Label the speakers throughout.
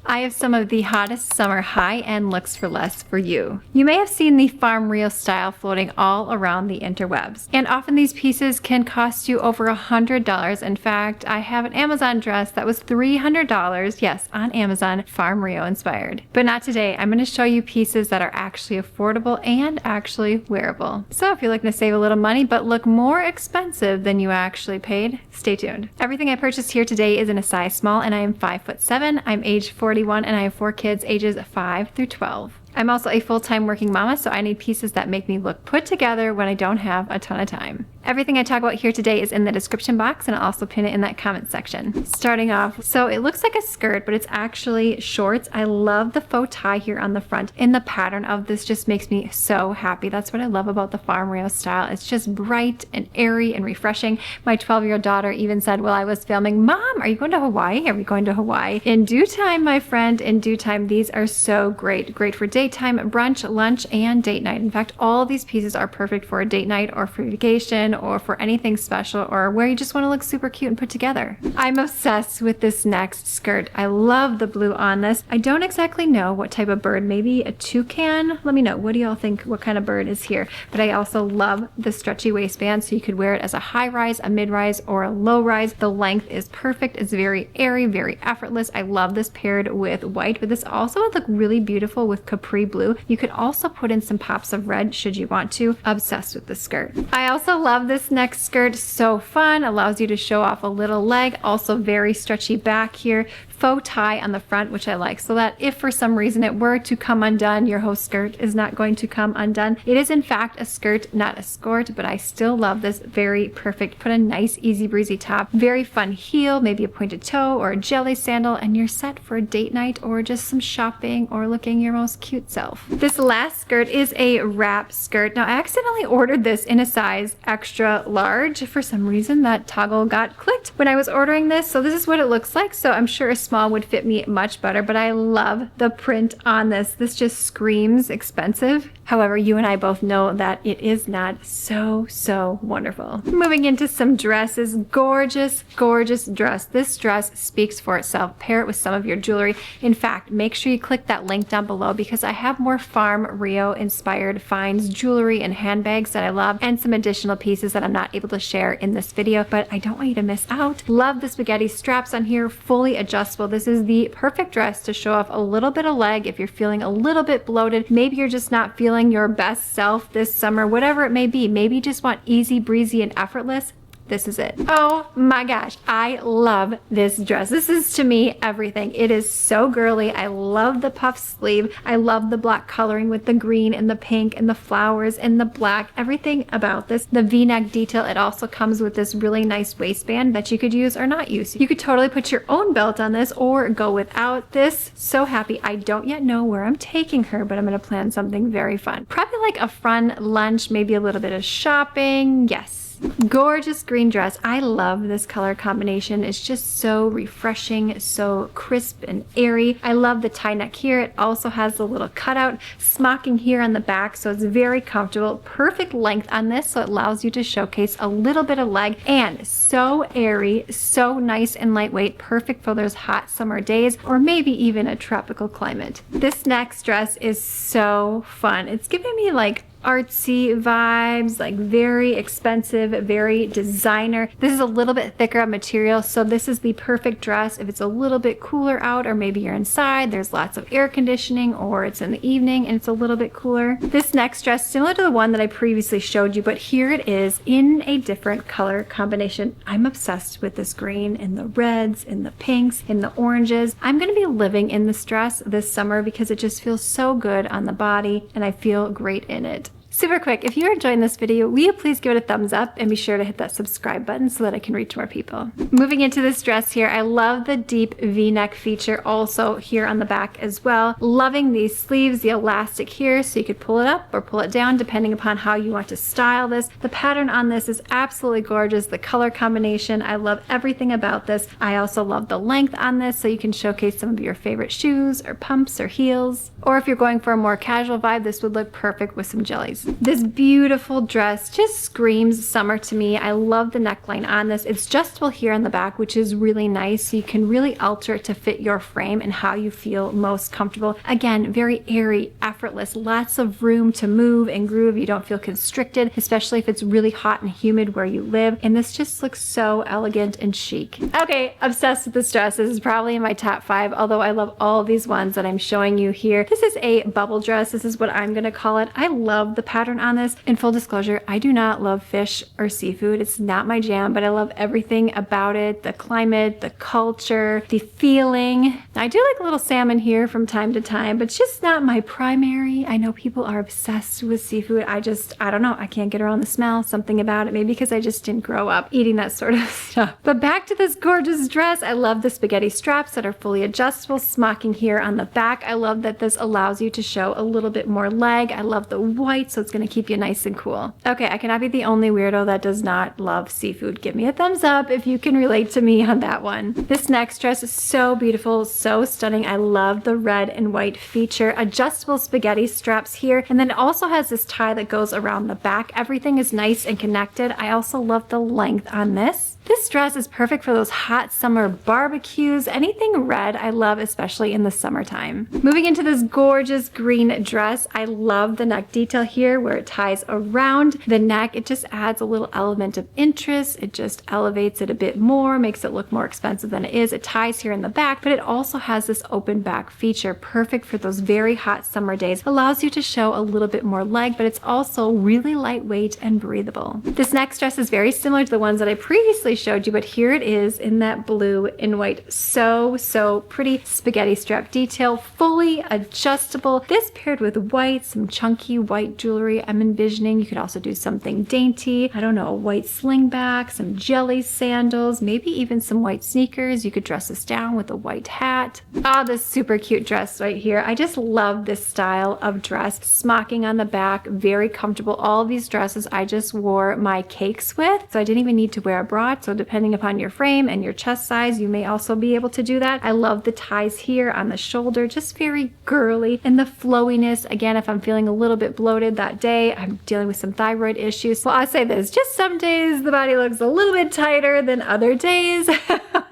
Speaker 1: I have some of the hottest summer high-end looks for less for you. You may have seen the Farm Rio style floating all around the interwebs, and often these pieces can cost you over $100. In fact, I have an Amazon dress that was $300, yes, on Amazon, Farm Rio inspired. But not today. I'm going to show you pieces that are actually affordable and actually wearable. So if you're looking to save a little money but look more expensive than you actually paid, stay tuned. Everything I purchased here today is in a size small, and I am 5'7". I'm age 41 and I have 4 kids ages 5 through 12. I'm also a full-time working mama, so I need pieces that make me look put together when I don't have a ton of time. Everything I talk about here today is in the description box, and I'll also pin it in that comment section. Starting off, so it looks like a skirt, but it's actually shorts. I love the faux tie here on the front, and the pattern of this just makes me so happy. That's what I love about the Farm Rio style. It's just bright and airy and refreshing. My 12-year-old daughter even said while I was filming, "Mom, are you going to Hawaii? Are we going to Hawaii?" In due time, my friend, in due time. These are so great. Great for daytime, brunch, lunch, and date night. In fact, all of these pieces are perfect for a date night or for vacation or for anything special or where you just want to look super cute and put together. I'm obsessed with this next skirt. I love the blue on this. I don't exactly know what type of bird, maybe a toucan? Let me know. What do y'all think? What kind of bird is here? But I also love the stretchy waistband, so you could wear it as a high rise, a mid rise, or a low rise. The length is perfect. It's very airy, very effortless. I love this paired with white, but this also would look really beautiful with capri blue. You could also put in some pops of red should you want to. Obsessed with this skirt. I also love this next skirt. So fun. Allows you to show off a little leg. Also very stretchy back here. Faux tie on the front, which I like, so that if for some reason it were to come undone, your whole skirt is not going to come undone. It is in fact a skirt, not a skirt, but I still love this. Very perfect. Put a nice easy breezy top. Very fun heel, maybe a pointed toe or a jelly sandal, and you're set for a date night or just some shopping or looking your most cute self. This last skirt is a wrap skirt. Now I accidentally ordered this in a size extra large. For some reason that toggle got clicked when I was ordering this, so this is what it looks like. So I'm sure a small would fit me much better, but I love the print on this. This just screams expensive. However, you and I both know that it is not. So wonderful. Moving into some dresses. Gorgeous, gorgeous dress. This dress speaks for itself. Pair it with some of your jewelry. In fact, make sure you click that link down below because I have more Farm Rio inspired finds, jewelry, and handbags that I love, and some additional pieces that I'm not able to share in this video, but I don't want you to miss out. Love the spaghetti straps on here, fully adjustable. This is the perfect dress to show off a little bit of leg if you're feeling a little bit bloated. Maybe you're just not feeling your best self this summer, whatever it may be. Maybe you just want easy breezy and effortless. This is it. Oh my gosh, I love this dress. This is to me everything. It is so girly. I love the puff sleeve. I love the black coloring with the green and the pink and the flowers and the black. Everything about this. The V-neck detail. It also comes with this really nice waistband that you could use or not use. You could totally put your own belt on this or go without this. So happy. I don't yet know where I'm taking her, but I'm going to plan something very fun. Probably like a fun lunch, maybe a little bit of shopping. Yes. Gorgeous green dress. I love this color combination. It's just so refreshing, so crisp and airy. I love the tie neck here. It also has a little cutout smocking here on the back, so it's very comfortable. Perfect length on this, so it allows you to showcase a little bit of leg, and so airy, so nice and lightweight. Perfect for those hot summer days or maybe even a tropical climate. This next dress is so fun. It's giving me like artsy vibes, like very expensive, very designer. This is a little bit thicker of material, so this is the perfect dress if it's a little bit cooler out, or maybe you're inside, there's lots of air conditioning, or it's in the evening and it's a little bit cooler. This next dress, similar to the one that I previously showed you, but here it is in a different color combination. I'm obsessed with this green and the reds and the pinks and the oranges. I'm going to be living in this dress this summer because it just feels so good on the body and I feel great in it. Super quick, if you're enjoying this video, will you please give it a thumbs up and be sure to hit that subscribe button so that I can reach more people. Moving into this dress here, I love the deep V-neck feature also here on the back as well. Loving these sleeves, the elastic here, so you could pull it up or pull it down depending upon how you want to style this. The pattern on this is absolutely gorgeous. The color combination, I love everything about this. I also love the length on this, so you can showcase some of your favorite shoes or pumps or heels. Or if you're going for a more casual vibe, this would look perfect with some jellies. This beautiful dress just screams summer to me. I love the neckline on this. It's adjustable here on the back, which is really nice. So you can really alter it to fit your frame and how you feel most comfortable. Again, very airy, effortless, lots of room to move and groove. You don't feel constricted, especially if it's really hot and humid where you live. And this just looks so elegant and chic. Okay, obsessed with this dress. This is probably in my top 5, although I love all of these ones that I'm showing you here. This is a bubble dress. This is what I'm gonna call it. I love the pattern on this. In full disclosure, I do not love fish or seafood. It's not my jam, but I love everything about it. The climate, the culture, the feeling. I do like a little salmon here from time to time, but it's just not my primary. I know people are obsessed with seafood. I don't know. I can't get around the smell, something about it. Maybe because I just didn't grow up eating that sort of stuff. But back to this gorgeous dress. I love the spaghetti straps that are fully adjustable, smocking here on the back. I love that this allows you to show a little bit more leg. I love the white, so it's going to keep you nice and cool. Okay, I cannot be the only weirdo that does not love seafood. Give me a thumbs up if you can relate to me on that one. This next dress is so beautiful, so stunning. I love the red and white feature. Adjustable spaghetti straps here, and then it also has this tie that goes around the back. Everything is nice and connected. I also love the length on this. This dress is perfect for those hot summer barbecues. Anything red I love, especially in the summertime. Moving into this gorgeous green dress, I love the neck detail here where it ties around the neck. It just adds a little element of interest. It just elevates it a bit more, makes it look more expensive than it is. It ties here in the back, but it also has this open back feature, perfect for those very hot summer days. Allows you to show a little bit more leg, but it's also really lightweight and breathable. This next dress is very similar to the ones that I previously showed you, but here it is in that blue and white. So pretty spaghetti strap detail, fully adjustable. This paired with white, some chunky white jewelry I'm envisioning. You could also do something dainty. I don't know, a white slingback, some jelly sandals, maybe even some white sneakers. You could dress this down with a white hat. Ah, this super cute dress right here. I just love this style of dress. Smocking on the back, very comfortable. All of these dresses I just wore my cakes with, so I didn't even need to wear a bra. So depending upon your frame and your chest size, you may also be able to do that. I love the ties here on the shoulder, just very girly, and the flowiness. Again, if I'm feeling a little bit bloated that day, I'm dealing with some thyroid issues. Well, I say this, just some days the body looks a little bit tighter than other days.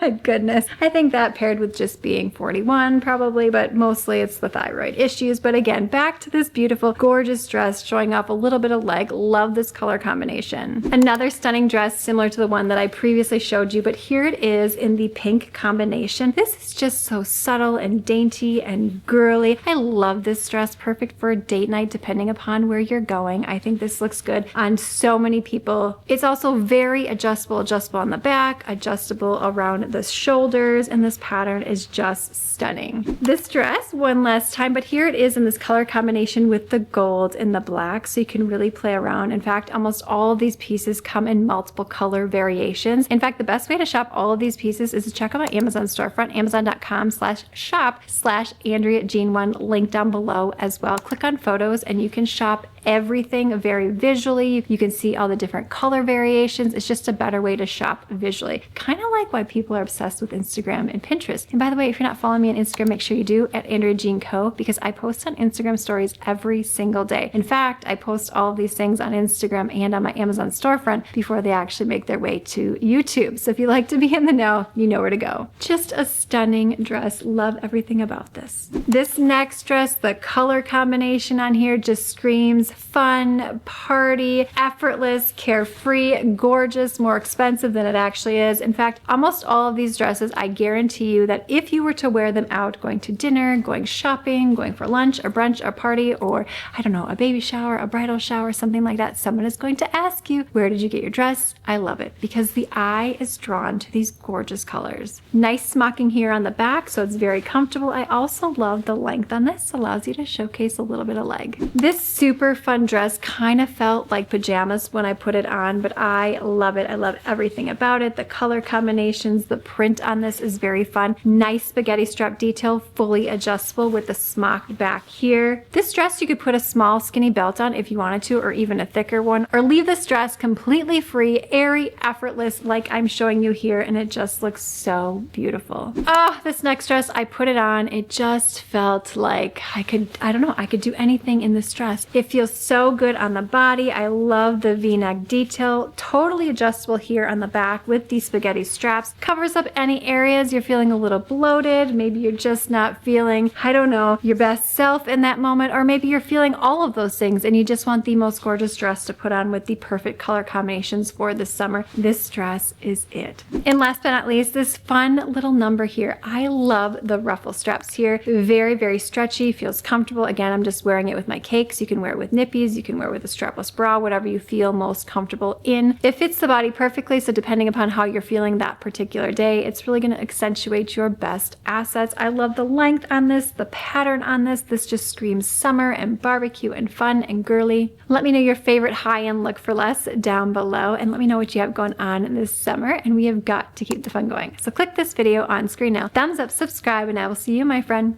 Speaker 1: My goodness. I think that paired with just being 41 probably, but mostly it's the thyroid issues. But again, back to this beautiful, gorgeous dress showing off a little bit of leg. Love this color combination. Another stunning dress similar to the one that I previously showed you, but here it is in the pink combination. This is just so subtle and dainty and girly. I love this dress, perfect for a date night depending upon where you're going. I think this looks good on so many people. It's also very adjustable on the back, adjustable around the shoulders, and this pattern is just stunning. This dress, one last time, but here it is in this color combination with the gold and the black, so you can really play around. In fact, almost all of these pieces come in multiple color variations. In fact, the best way to shop all of these pieces is to check out my Amazon storefront, amazon.com/shop/AndreaJean1, link down below as well. Click on photos and you can shop everything very visually. You can see all the different color variations. It's just a better way to shop visually. Kind of like why people are obsessed with Instagram and Pinterest. And by the way, if you're not following me on Instagram, make sure you do at Andrea Jean Co, because I post on Instagram stories every single day. In fact, I post all of these things on Instagram and on my Amazon storefront before they actually make their way to YouTube. So if you like to be in the know, you know where to go. Just a stunning dress. Love everything about this. This next dress, the color combination on here just screams fun, party, effortless, carefree, gorgeous, more expensive than it actually is. In fact, almost all of these dresses, I guarantee you that if you were to wear them out going to dinner, going shopping, going for lunch or brunch or party, or I don't know, a baby shower, a bridal shower, something like that, someone is going to ask you, where did you get your dress? I love it because the eye is drawn to these gorgeous colors. Nice smocking here on the back, so it's very comfortable. I also love the length on this. Allows you to showcase a little bit of leg. This super fun dress kind of felt like pajamas when I put it on, but I love it. I love everything about it. The color combinations, the print on this is very fun. Nice spaghetti strap detail, fully adjustable with the smocked back here. This dress you could put a small skinny belt on if you wanted to, or even a thicker one, or leave this dress completely free, airy, effortless, like I'm showing you here, and it just looks so beautiful. Oh, this next dress, I put it on. It just felt like I could do anything in this dress. It feels so good on the body. I love the V-neck detail. Totally adjustable here on the back with these spaghetti straps. Covers up any areas you're feeling a little bloated. Maybe you're just not feeling, I don't know, your best self in that moment, or maybe you're feeling all of those things and you just want the most gorgeous dress to put on with the perfect color combinations for this summer. This dress is it. And last but not least, this fun little number here. I love the ruffle straps here. Very, very stretchy, feels comfortable. Again, I'm just wearing it with my cakes. You can wear it with nippies, you can wear it with a strapless bra, whatever you feel most comfortable in. It fits the body perfectly, so depending upon how you're feeling that particular day, it's really gonna accentuate your best assets. I love the length on this, the pattern on this. This just screams summer and barbecue and fun and girly. Let me know your favorite high-end look for less down below, and let me know what you have going on this summer, and we have got to keep the fun going. So click this video on screen now, thumbs up, subscribe, and I will see you, my friend,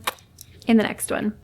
Speaker 1: in the next one.